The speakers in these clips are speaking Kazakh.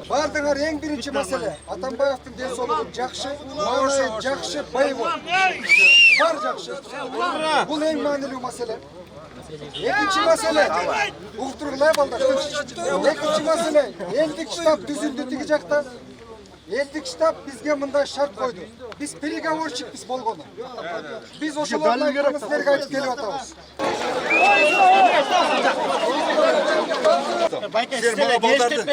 Бардыңар ең бірінші мәселе. Атамбаевтың денсаулығы жақсы, маңайы жақсы, боевой. Бар жақсы. Бұл ең мәнілі мәселе. Екінші мәселе. Ұқтырғылай балдар. Екінші мәселе. Елдік штаб түзілді тегі жақта. Елдік штаб бізге мындай шарт қойды. Біз переговорщикпіз болғаны. Біз ошолардың айтқанымыздерге айтып келіп атабыз. Sen bana baldardın.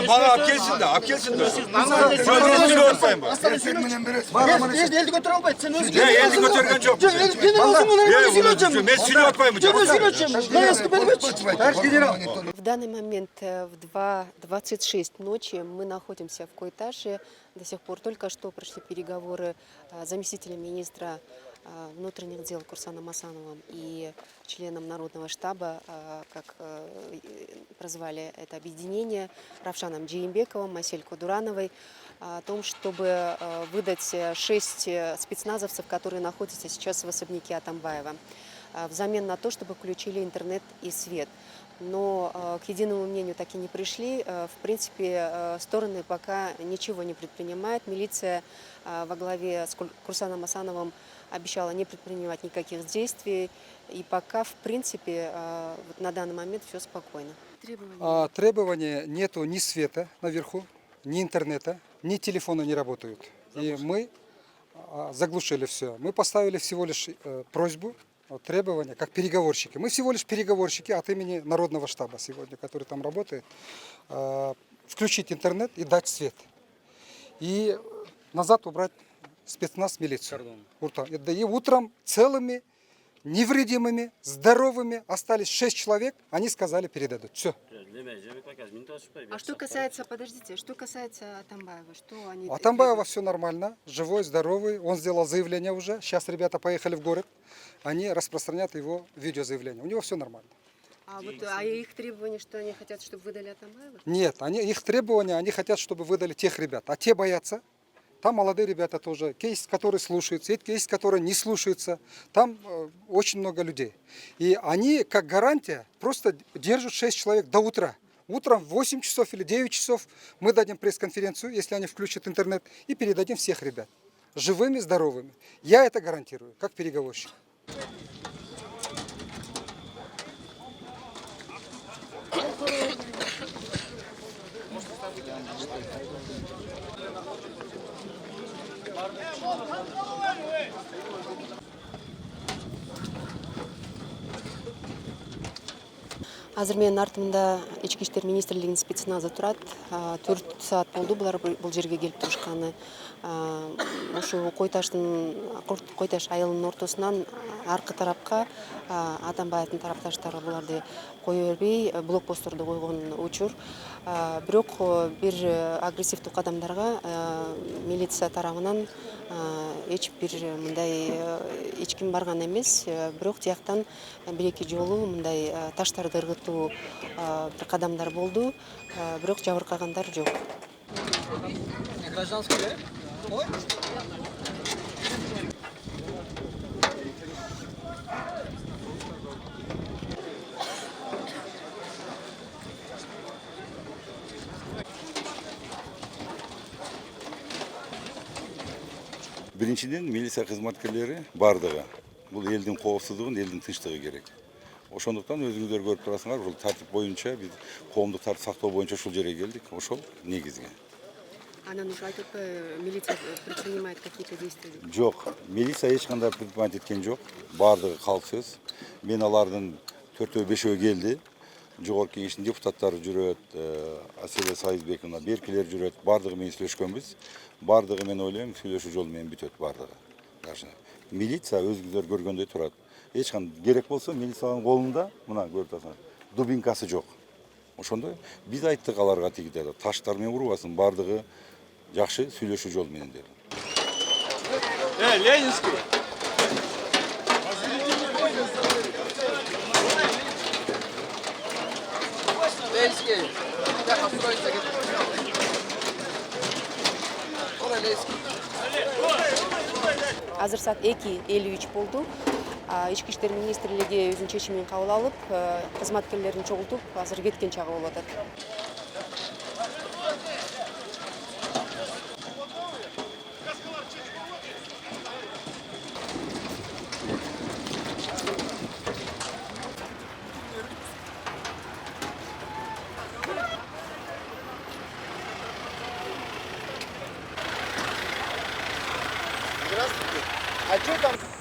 Bana apkelsin de, apkelsin de. Sözünü örtmeyin bak. Eldi götür almayın. Sen özgür. Ne eldi götürgen çok. Ben seni örtmeyin mi? В данный момент в 2:26 ночи мы находимся в Куйташе. До сих пор только что прошли переговоры заместителя министра внутренних дел Курсаном Асановым и членом Народного штаба, как прозвали это объединение, Равшаном Джеймбековым, Асель Кудурановой, о том, чтобы выдать 6 спецназовцев, которые находятся сейчас в особняке Атамбаева, взамен на то, чтобы включили интернет и свет. Но к единому мнению так и не пришли. В принципе, стороны пока ничего не предпринимают. Милиция во главе с Курсаном Асановым обещала не предпринимать никаких действий. И пока, в принципе, на данный момент все спокойно. Требования нету ни света наверху, ни интернета, ни телефона не работают. И мы заглушили все. Мы поставили всего лишь просьбу, требования, как переговорщики. Мы всего лишь переговорщики от имени Народного штаба сегодня, который там работает. Включить интернет и дать свет. И назад убрать спецназ, милицию. И утром целыми, невредимыми, здоровыми остались 6 человек. Они сказали, передадут. Все. А что касается, подождите, что касается Атамбаева, что они... У Атамбаева все нормально, живой, здоровый. Он сделал заявление уже. Сейчас ребята поехали в город. Они распространят его видеозаявление. У него все нормально. А их требования, что они хотят, чтобы выдали Атамбаева? Нет, их требования, они хотят, чтобы выдали тех ребят. А те боятся. Там молодые ребята тоже. Есть, которые слушаются, есть, которые не слушаются. Там очень много людей. И они, как гарантия, просто держат 6 человек до утра. Утром в 8 часов или 9 часов мы дадим пресс-конференцию, если они включат интернет, и передадим всех ребят. Живыми, здоровыми. Я это гарантирую, как переговорщик. Азыр менин артымда Ички иштер министрлигинин спецназы турат. 4 саат болду булар бул жерге келип турушканы. Ошо Койташ айылынын ортосунан аркы тарапка Атамбаевдин тарапташтары буларды кое бербей блокпостторду койгон учур. Бирок бир агрессивдүү кадамдарга милиция тарабынан эч бир мындай эч ким барган эмес. Бирок тияктан бир-эки жолу мындай таштарды ыргытуу бир кадамдар болду. Бирок жабыркагандар жок. Гражданский, да? Ой? Биринчиден милиция кызматкерлери бардыгы. Бул элдин коопсуздугун, элдин тынчтыгы керек. Ошондуктан өзүңүздөр көрүп турасыңар, ушул тартип боюнча биз коомдук тартип сактоо боюнча ушул жерге келдик. Ошол негизги. Анан ушу айтып милиция предпринимает какие-то действия? Жок, милиция эч кандай предпринимать эткен жок. Бардыгы калп сөз. Мен алардын 4-5өө келди. Жогорку кеңештин депутаттары жүрөт, Аселе Сайызбековна, Беркилер жүрөт. Бардыгы менен сүйлөшкөнбүз. Бардыгы мен ойлойм, сүйлөшүү жолу менен бүтөт бардыгы. Милиция өзүңүздөр көргөндөй турат. Эч кандай керек болсо милициянын колунда, мына көрүп атасыңар, дубинкасы жок. Ошондой биз айттык аларга тигиде таштар менен урбасын, бардыгы жакшы сүйлөшүү жолу менен деди. Ленинский. Ленинский. Так, откройте. Оля, Ленинский. азыр саат 2:53 болду. Ички иштер министрлиги өзүнүн чечимин кабыл алып, кызматкерлерин чогултуп, азыр кеткен чагы болуп атат. Здравствуйте. А что там?